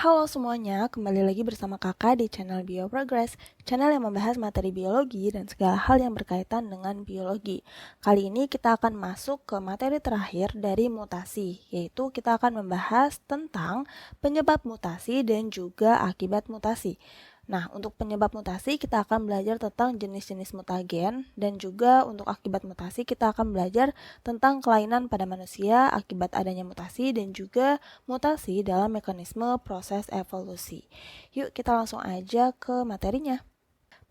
Halo semuanya, kembali lagi bersama kakak di channel BioProgress, channel yang membahas materi biologi dan segala hal yang berkaitan dengan biologi. Kali ini kita akan masuk ke materi terakhir dari mutasi, yaitu kita akan membahas tentang penyebab mutasi dan juga akibat mutasi. Nah, untuk penyebab mutasi kita akan belajar tentang jenis-jenis mutagen, dan juga untuk akibat mutasi kita akan belajar tentang kelainan pada manusia akibat adanya mutasi dan juga mutasi dalam mekanisme proses evolusi. Yuk kita langsung aja ke materinya.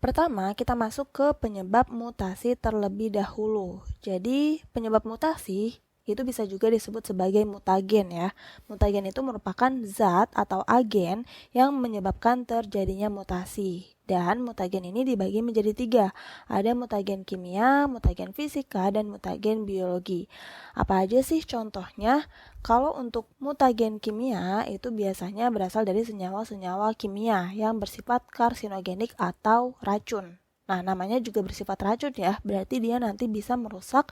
Pertama, kita masuk ke penyebab mutasi terlebih dahulu. Jadi, penyebab mutasi itu bisa juga disebut sebagai mutagen ya. Mutagen itu merupakan zat atau agen yang menyebabkan terjadinya mutasi. Dan mutagen ini dibagi menjadi 3. Ada mutagen kimia, mutagen fisika, dan mutagen biologi. Apa aja sih contohnya? Kalau untuk mutagen kimia itu biasanya berasal dari senyawa-senyawa kimia yang bersifat karsinogenik atau racun. Nah, namanya juga bersifat racun ya, berarti dia nanti bisa merusak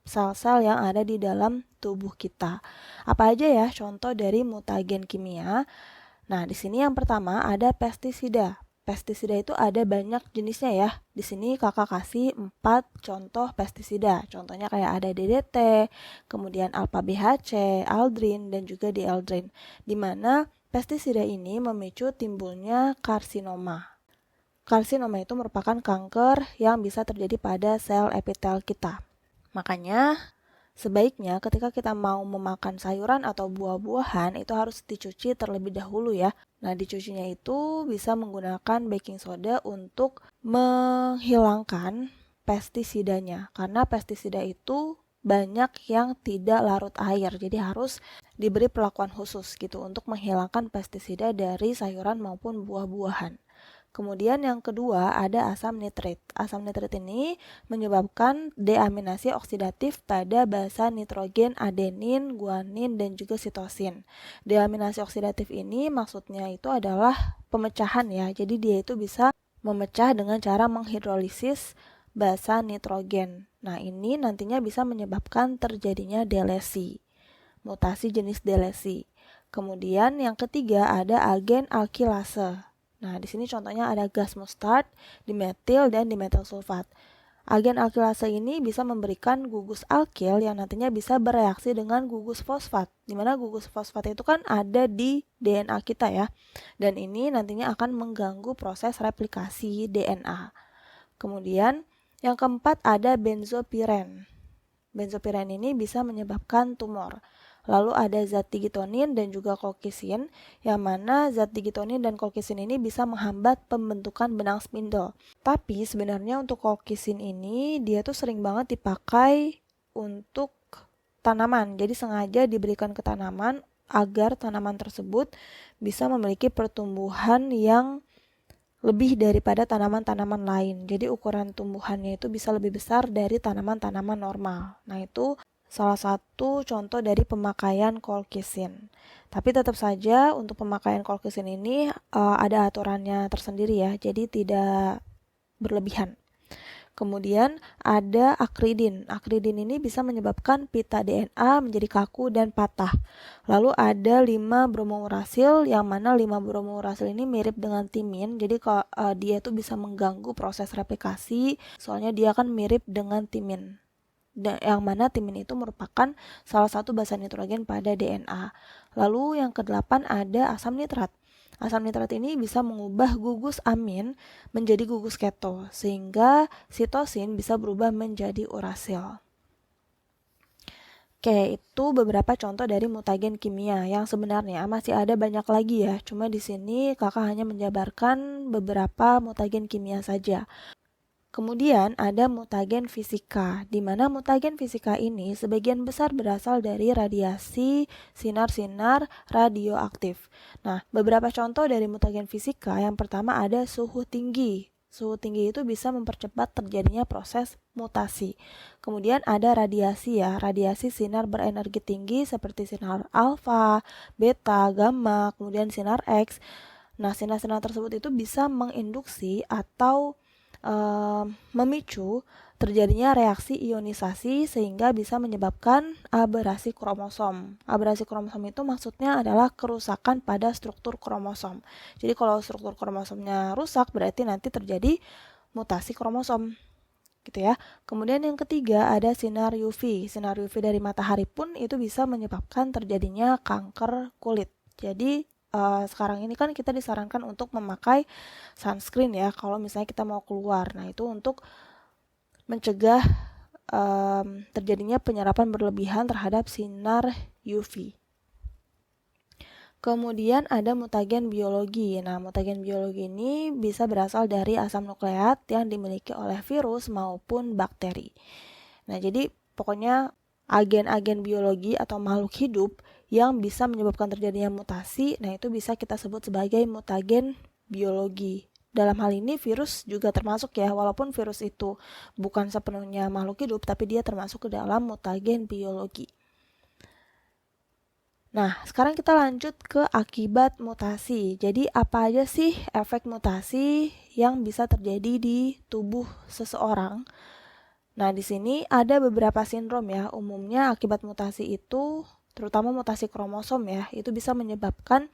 sel-sel yang ada di dalam tubuh kita. Apa aja ya contoh dari mutagen kimia? Nah, di sini yang pertama ada pestisida. Pestisida itu ada banyak jenisnya ya. Di sini kakak kasih 4 contoh pestisida. Contohnya kayak ada DDT, kemudian alpha BHC, aldrin, dan juga dieldrin. Di mana pestisida ini memicu timbulnya karsinoma. Karsinoma itu merupakan kanker yang bisa terjadi pada sel epitel kita. Makanya sebaiknya ketika kita mau memakan sayuran atau buah-buahan itu harus dicuci terlebih dahulu ya. Nah, dicucinya itu bisa menggunakan baking soda untuk menghilangkan pestisidanya. Karena pestisida itu banyak yang tidak larut air. Jadi harus diberi perlakuan khusus gitu untuk menghilangkan pestisida dari sayuran maupun buah-buahan. Kemudian yang kedua ada asam nitrit. Asam nitrit ini menyebabkan deaminasi oksidatif pada basa nitrogen adenin, guanin, dan juga sitosin. Deaminasi oksidatif ini maksudnya itu adalah pemecahan ya. Jadi dia itu bisa memecah dengan cara menghidrolisis basa nitrogen. Nah, ini nantinya bisa menyebabkan terjadinya delesi, mutasi jenis delesi. Kemudian yang ketiga ada agen alkilase. Nah, di sini contohnya ada gas mustard, dimetil, dan dimetil sulfat. Agen alkilase ini bisa memberikan gugus alkil yang nantinya bisa bereaksi dengan gugus fosfat. Di mana gugus fosfat itu kan ada di DNA kita ya. Dan ini nantinya akan mengganggu proses replikasi DNA. Kemudian yang keempat ada benzopiren. Benzopiren ini bisa menyebabkan tumor. Lalu ada zat digitonin dan juga kolkisin, yang mana zat digitonin dan kolkisin ini bisa menghambat pembentukan benang spindle. Tapi sebenarnya untuk kolkisin ini dia tuh sering banget dipakai untuk tanaman. Jadi sengaja diberikan ke tanaman agar tanaman tersebut bisa memiliki pertumbuhan yang lebih daripada tanaman-tanaman lain. Jadi ukuran tumbuhannya itu bisa lebih besar dari tanaman-tanaman normal. Nah, itu salah satu contoh dari pemakaian kolkisin. Tapi tetap saja untuk pemakaian kolkisin ini ada aturannya tersendiri ya, jadi tidak berlebihan. Kemudian ada akridin. Akridin ini bisa menyebabkan pita DNA menjadi kaku dan patah. Lalu ada 5-bromourasil, yang mana 5-bromourasil ini mirip dengan timin. Jadi dia itu bisa mengganggu proses replikasi, soalnya dia akan mirip dengan timin. Yang mana timin itu merupakan salah satu basa nitrogen pada DNA. Lalu yang ke-8 ada asam nitrat. Asam nitrat ini bisa mengubah gugus amin menjadi gugus keto, sehingga sitosin bisa berubah menjadi urasil. Oke, itu beberapa contoh dari mutagen kimia yang sebenarnya masih ada banyak lagi ya. Cuma di sini kakak hanya menjabarkan beberapa mutagen kimia saja. Kemudian ada mutagen fisika, di mana mutagen fisika ini sebagian besar berasal dari radiasi sinar-sinar radioaktif. Nah, beberapa contoh dari mutagen fisika, yang pertama ada suhu tinggi. Suhu tinggi itu bisa mempercepat terjadinya proses mutasi. Kemudian ada radiasi ya, radiasi sinar berenergi tinggi seperti sinar alfa, beta, gamma, kemudian sinar X. Nah, sinar-sinar tersebut itu bisa menginduksi atau memicu terjadinya reaksi ionisasi sehingga bisa menyebabkan aberasi kromosom. Aberasi kromosom itu maksudnya adalah kerusakan pada struktur kromosom. Jadi kalau struktur kromosomnya rusak berarti nanti terjadi mutasi kromosom. Gitu ya. Kemudian yang ketiga ada sinar UV. Sinar UV dari matahari pun itu bisa menyebabkan terjadinya kanker kulit. Jadi sekarang ini kan kita disarankan untuk memakai sunscreen ya kalau misalnya kita mau keluar. Nah itu untuk mencegah terjadinya penyerapan berlebihan terhadap sinar UV. Kemudian ada mutagen biologi. Nah, mutagen biologi ini bisa berasal dari asam nukleat yang dimiliki oleh virus maupun bakteri. Nah, jadi pokoknya agen-agen biologi atau makhluk hidup yang bisa menyebabkan terjadinya mutasi, nah itu bisa kita sebut sebagai mutagen biologi. Dalam hal ini virus juga termasuk ya, walaupun virus itu bukan sepenuhnya makhluk hidup, tapi dia termasuk ke dalam mutagen biologi. Nah, sekarang kita lanjut ke akibat mutasi. Jadi, apa aja sih efek mutasi yang bisa terjadi di tubuh seseorang? Nah, di sini ada beberapa sindrom ya. Umumnya akibat mutasi itu, terutama mutasi kromosom ya, itu bisa menyebabkan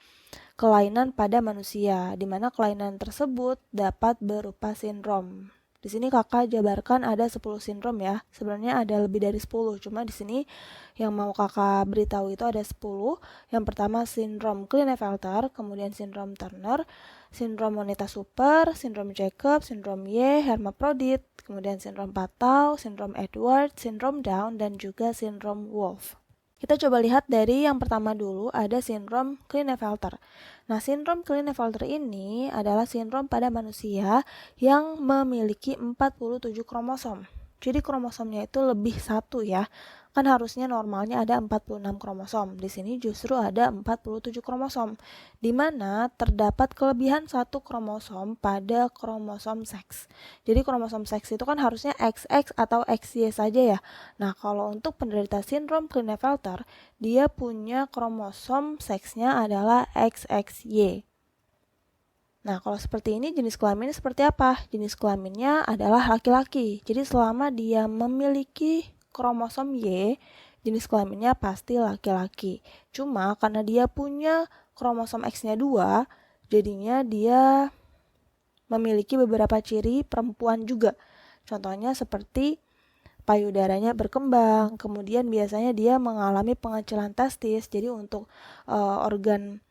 kelainan pada manusia, di mana kelainan tersebut dapat berupa sindrom. Di sini kakak jabarkan ada 10 sindrom ya. Sebenarnya ada lebih dari 10, cuma di sini yang mau kakak beritahu itu ada 10. Yang pertama sindrom Klinefelter, kemudian sindrom Turner, sindrom wanita super, sindrom Jacob, sindrom Y, hermaprodit, kemudian sindrom Patau, sindrom Edwards, sindrom Down, dan juga sindrom Wolff. Kita coba lihat dari yang pertama dulu, ada sindrom Klinefelter. Nah, sindrom Klinefelter ini adalah sindrom pada manusia yang memiliki 47 kromosom. Jadi kromosomnya itu lebih satu ya. Kan harusnya normalnya ada 46 kromosom. Di sini justru ada 47 kromosom. Di mana terdapat kelebihan satu kromosom pada kromosom seks. Jadi kromosom seks itu kan harusnya XX atau XY saja ya. Nah, kalau untuk penderita sindrom Klinefelter, dia punya kromosom seksnya adalah XXY. Nah, kalau seperti ini jenis kelamin seperti apa? Jenis kelaminnya adalah laki-laki. Jadi selama dia memiliki kromosom Y, jenis kelaminnya pasti laki-laki. Cuma karena dia punya kromosom X-nya 2, jadinya dia memiliki beberapa ciri perempuan juga. Contohnya seperti payudaranya berkembang, kemudian biasanya dia mengalami pengecilan testis. Jadi untuk organ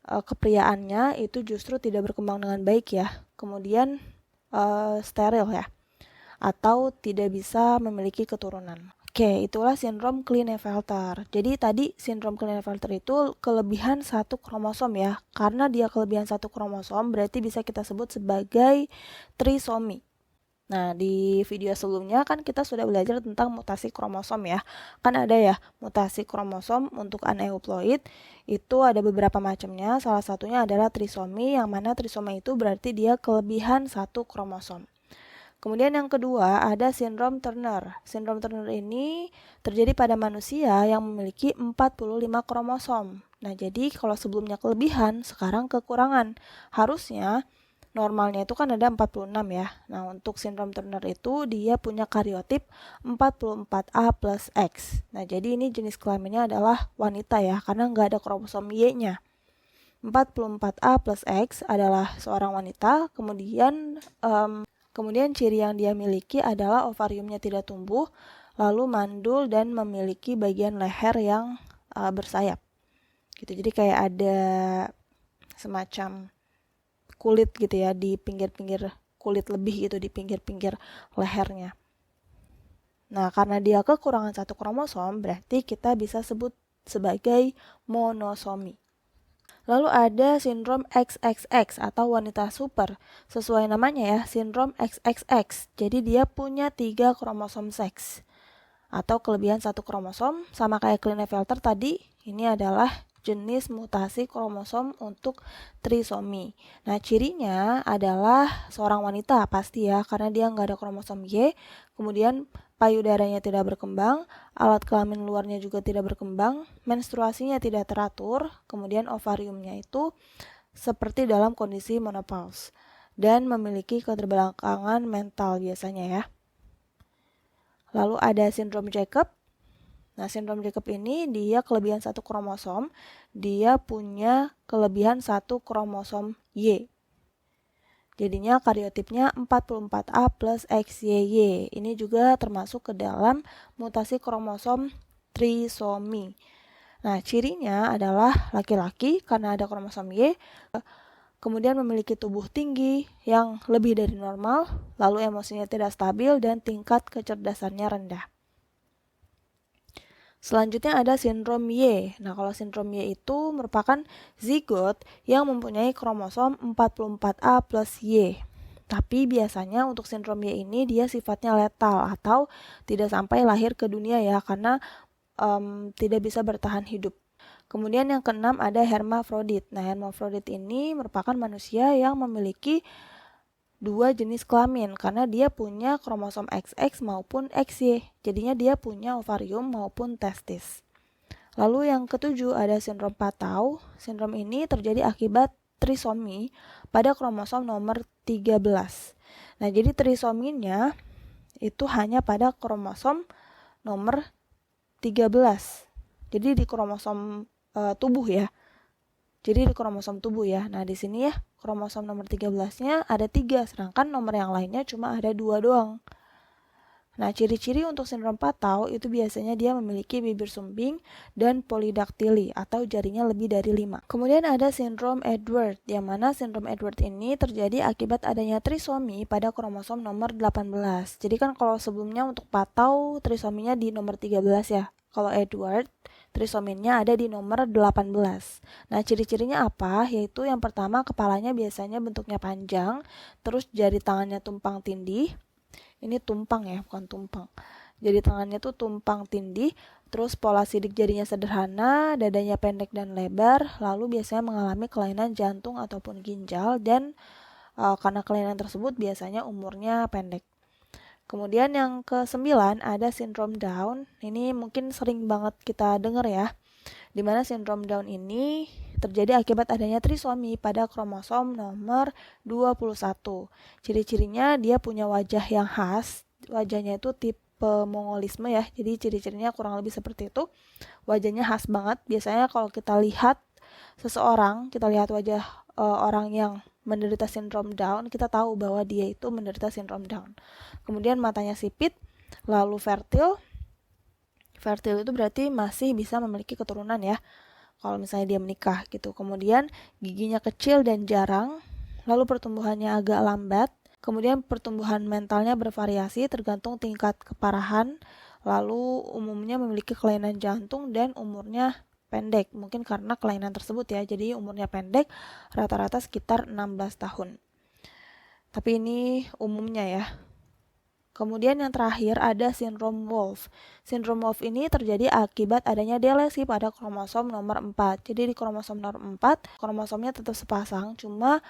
kepriaannya itu justru tidak berkembang dengan baik ya. Kemudian steril ya, atau tidak bisa memiliki keturunan. Oke, itulah sindrom Klinefelter. Jadi tadi sindrom Klinefelter itu kelebihan satu kromosom ya. Karena dia kelebihan satu kromosom berarti bisa kita sebut sebagai trisomi. Nah, di video sebelumnya kan kita sudah belajar tentang mutasi kromosom ya. Kan ada ya mutasi kromosom untuk aneuploid, itu ada beberapa macamnya. Salah satunya adalah trisomi, yang mana trisomi itu berarti dia kelebihan satu kromosom. Kemudian yang kedua ada sindrom Turner. Sindrom Turner ini terjadi pada manusia yang memiliki 45 kromosom. Nah, jadi kalau sebelumnya kelebihan, sekarang kekurangan. Harusnya normalnya itu kan ada 46 ya. Nah, untuk sindrom Turner itu dia punya kariotip 44A plus X. Nah, jadi ini jenis kelaminnya adalah wanita ya, karena nggak ada kromosom Y-nya. 44A plus X adalah seorang wanita, kemudian ciri yang dia miliki adalah ovariumnya tidak tumbuh, lalu mandul dan memiliki bagian leher yang bersayap. Gitu. Jadi kayak ada semacam kulit gitu ya di pinggir-pinggir kulit lebih gitu di pinggir-pinggir lehernya. Nah, karena dia kekurangan satu kromosom, berarti kita bisa sebut sebagai monosomi. Lalu ada sindrom XXX atau wanita super. Sesuai namanya ya, sindrom XXX. Jadi dia punya 3 kromosom seks atau kelebihan satu kromosom, sama kayak Klinefelter tadi. Ini adalah jenis mutasi kromosom untuk trisomi. Nah, cirinya adalah seorang wanita pasti ya, karena dia nggak ada kromosom Y. Kemudian payudaranya tidak berkembang, alat kelamin luarnya juga tidak berkembang, menstruasinya tidak teratur, kemudian ovariumnya itu seperti dalam kondisi menopause, dan memiliki keterbelakangan mental biasanya ya. Lalu ada sindrom Jacob. Nah, sindrom Jacob ini dia kelebihan satu kromosom, dia punya kelebihan satu kromosom Y. Jadinya kariotipnya 44A plus XYY. Ini juga termasuk ke dalam mutasi kromosom trisomi. Nah, cirinya adalah laki-laki karena ada kromosom Y, kemudian memiliki tubuh tinggi yang lebih dari normal, lalu emosinya tidak stabil dan tingkat kecerdasannya rendah. Selanjutnya ada sindrom Y. Nah, kalau sindrom Y itu merupakan zigot yang mempunyai kromosom 44A plus Y. Tapi biasanya untuk sindrom Y ini dia sifatnya letal atau tidak sampai lahir ke dunia ya, karena tidak bisa bertahan hidup. Kemudian yang keenam ada hermafrodit. Nah, hermafrodit ini merupakan manusia yang memiliki dua jenis kelamin karena dia punya kromosom XX maupun XY. Jadinya dia punya ovarium maupun testis. Lalu yang ketujuh ada sindrom Patau. Sindrom ini terjadi akibat trisomi pada kromosom nomor 13. Nah, jadi trisominya itu hanya pada kromosom nomor 13. Jadi di kromosom tubuh ya. Jadi di kromosom tubuh ya. Nah, di sini ya kromosom nomor 13-nya ada 3, sedangkan nomor yang lainnya cuma ada 2 doang. Nah, ciri-ciri untuk sindrom Patau itu biasanya dia memiliki bibir sumbing dan polidaktili atau jarinya lebih dari 5. Kemudian ada sindrom Edward, yang mana sindrom Edward ini terjadi akibat adanya trisomi pada kromosom nomor 18. Jadi kan kalau sebelumnya untuk Patau trisominya di nomor 13 ya. Kalau Edward, trisominya ada di nomor 18. Nah, ciri-cirinya apa? Yaitu yang pertama, kepalanya biasanya bentuknya panjang, terus jari tangannya tumpang tindih. Ini tumpang ya, bukan tumpang. Jari tangannya tuh tumpang tindih, terus pola sidik jarinya sederhana, dadanya pendek dan lebar, lalu biasanya mengalami kelainan jantung ataupun ginjal, dan karena kelainan tersebut biasanya umurnya pendek. Kemudian yang ke-9 ada sindrom Down. Ini mungkin sering banget kita dengar ya. Di mana sindrom Down ini terjadi akibat adanya trisomi pada kromosom nomor 21. Ciri-cirinya dia punya wajah yang khas. Wajahnya itu tipe mongolisme ya. Jadi ciri-cirinya kurang lebih seperti itu. Wajahnya khas banget. Biasanya kalau kita lihat seseorang, kita lihat wajah orang yang menderita sindrom Down, kita tahu bahwa dia itu menderita sindrom Down. Kemudian matanya sipit, lalu fertil. Fertil itu berarti masih bisa memiliki keturunan ya, kalau misalnya dia menikah gitu. Kemudian giginya kecil dan jarang, lalu pertumbuhannya agak lambat. Kemudian pertumbuhan mentalnya bervariasi tergantung tingkat keparahan, lalu umumnya memiliki kelainan jantung dan umurnya pendek, mungkin karena kelainan tersebut ya, jadi umurnya pendek, rata-rata sekitar 16 tahun. Tapi ini umumnya ya. Kemudian yang terakhir ada sindrom Wolff. Sindrom Wolff ini terjadi akibat adanya delesi pada kromosom nomor 4. Jadi di kromosom nomor 4, kromosomnya tetap sepasang, cuma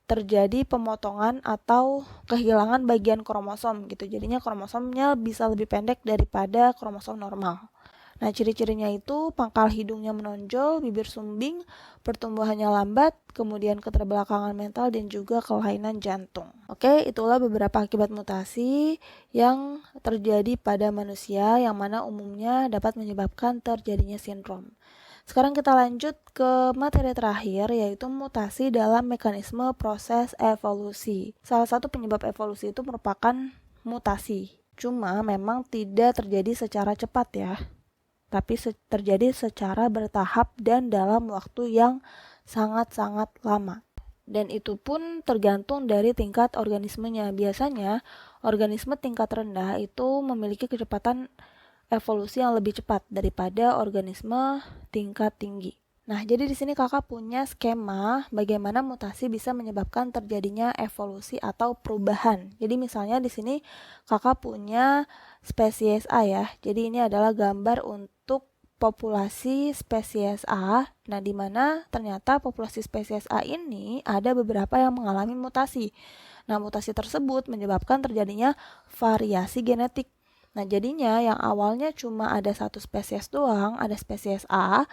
terjadi pemotongan atau kehilangan bagian kromosom gitu. Jadinya kromosomnya bisa lebih pendek daripada kromosom normal. Nah, ciri-cirinya itu pangkal hidungnya menonjol, bibir sumbing, pertumbuhannya lambat, kemudian keterbelakangan mental, dan juga kelainan jantung. Oke, itulah beberapa akibat mutasi yang terjadi pada manusia yang mana umumnya dapat menyebabkan terjadinya sindrom. Sekarang kita lanjut ke materi terakhir, yaitu mutasi dalam mekanisme proses evolusi. Salah satu penyebab evolusi itu merupakan mutasi. Cuma memang tidak terjadi secara cepat ya, tapi terjadi secara bertahap dan dalam waktu yang sangat-sangat lama. Dan itu pun tergantung dari tingkat organismenya. Biasanya organisme tingkat rendah itu memiliki kecepatan evolusi yang lebih cepat daripada organisme tingkat tinggi. Nah, jadi di sini kakak punya skema bagaimana mutasi bisa menyebabkan terjadinya evolusi atau perubahan. Jadi misalnya di sini kakak punya spesies A ya. Jadi ini adalah gambar untuk populasi spesies A. Nah, di mana ternyata populasi spesies A ini ada beberapa yang mengalami mutasi. Nah, mutasi tersebut menyebabkan terjadinya variasi genetik. Nah, jadinya yang awalnya cuma ada satu spesies doang, ada spesies A.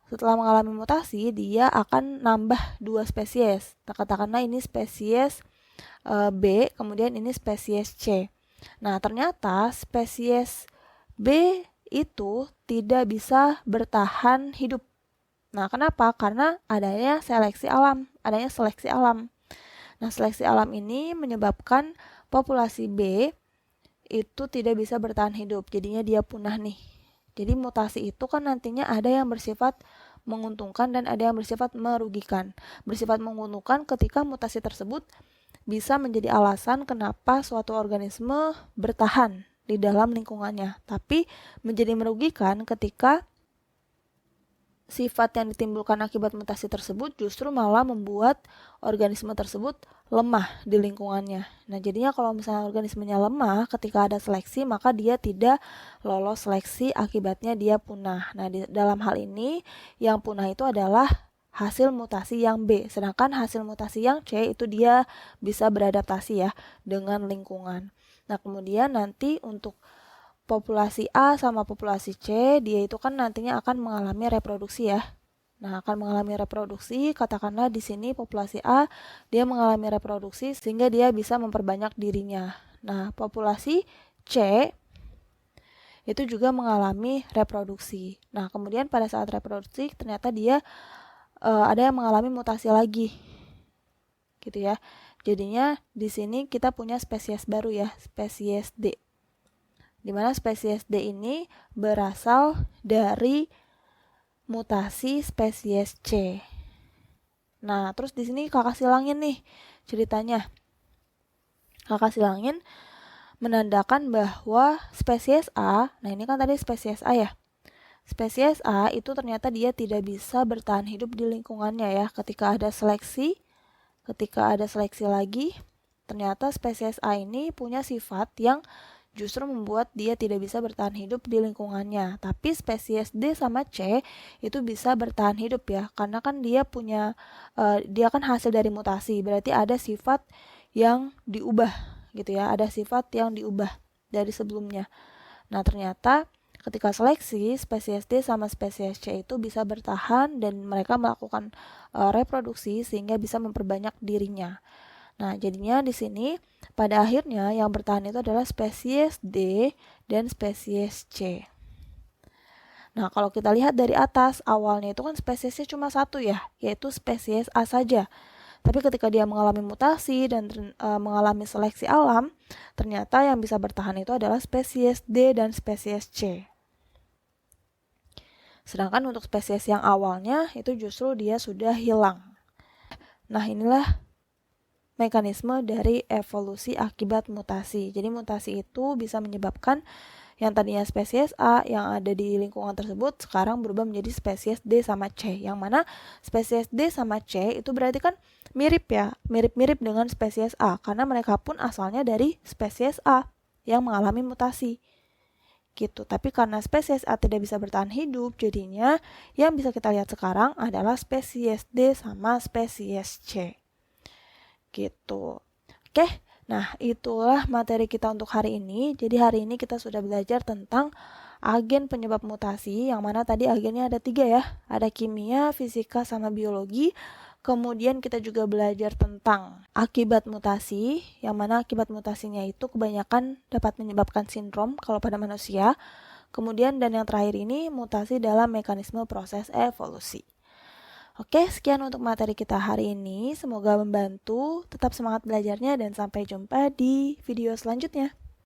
Setelah mengalami mutasi, dia akan nambah 2 spesies. Katakanlah ini spesies B, kemudian ini spesies C. Nah, ternyata spesies B itu tidak bisa bertahan hidup. Nah, kenapa? Karena adanya seleksi alam. Nah, seleksi alam ini menyebabkan populasi B itu tidak bisa bertahan hidup. Jadinya dia punah nih. Jadi mutasi itu kan nantinya ada yang bersifat menguntungkan dan ada yang bersifat merugikan. Bersifat menguntungkan ketika mutasi tersebut bisa menjadi alasan kenapa suatu organisme bertahan di dalam lingkungannya. Tapi menjadi merugikan ketika sifat yang ditimbulkan akibat mutasi tersebut justru malah membuat organisme tersebut lemah di lingkungannya. Nah, jadinya kalau misalnya organismenya lemah ketika ada seleksi, maka dia tidak lolos seleksi, akibatnya dia punah. Nah, dalam hal ini yang punah itu adalah hasil mutasi yang B, sedangkan hasil mutasi yang C itu dia bisa beradaptasi ya dengan lingkungan. Nah, kemudian nanti untuk populasi A sama populasi C, dia itu kan nantinya akan mengalami reproduksi ya. Nah, akan mengalami reproduksi, katakanlah di sini populasi A, dia mengalami reproduksi sehingga dia bisa memperbanyak dirinya. Nah, populasi C itu juga mengalami reproduksi. Nah, kemudian pada saat reproduksi ternyata dia ada yang mengalami mutasi lagi. Gitu ya. Jadinya di sini kita punya spesies baru ya, spesies D. Di mana spesies D ini berasal dari mutasi spesies C. Nah, terus di sini kakak silangin nih ceritanya. Kakak silangin menandakan bahwa spesies A, nah ini kan tadi spesies A ya. Spesies A itu ternyata dia tidak bisa bertahan hidup di lingkungannya ya. Ketika ada seleksi lagi, ternyata spesies A ini punya sifat yang justru membuat dia tidak bisa bertahan hidup di lingkungannya. Tapi spesies D sama C itu bisa bertahan hidup ya, karena kan dia punya dia kan hasil dari mutasi, berarti ada sifat yang diubah gitu ya, ada sifat yang diubah dari sebelumnya. Nah, ternyata ketika seleksi, spesies D sama spesies C itu bisa bertahan dan mereka melakukan reproduksi sehingga bisa memperbanyak dirinya. Nah, jadinya di sini pada akhirnya yang bertahan itu adalah spesies D dan spesies C. Nah, kalau kita lihat dari atas, awalnya itu kan spesiesnya cuma satu ya, yaitu spesies A saja. Tapi ketika dia mengalami mutasi dan mengalami seleksi alam, ternyata yang bisa bertahan itu adalah spesies D dan spesies C. Sedangkan untuk spesies yang awalnya itu justru dia sudah hilang. Nah, inilah mekanisme dari evolusi akibat mutasi. Jadi mutasi itu bisa menyebabkan yang tadinya spesies A yang ada di lingkungan tersebut sekarang berubah menjadi spesies D sama C. Yang mana spesies D sama C itu berarti kan mirip ya, mirip-mirip dengan spesies A karena mereka pun asalnya dari spesies A yang mengalami mutasi. Gitu. Tapi karena spesies A tidak bisa bertahan hidup, jadinya yang bisa kita lihat sekarang adalah spesies D sama spesies C. Gitu. Oke, nah itulah materi kita untuk hari ini. Jadi hari ini kita sudah belajar tentang agen penyebab mutasi, yang mana tadi agennya ada 3 ya. Ada kimia, fisika, sama biologi. Kemudian kita juga belajar tentang akibat mutasi, yang mana akibat mutasinya itu kebanyakan dapat menyebabkan sindrom kalau pada manusia. Kemudian dan yang terakhir ini mutasi dalam mekanisme proses evolusi. Oke, sekian untuk materi kita hari ini. Semoga membantu. Tetap semangat belajarnya dan sampai jumpa di video selanjutnya.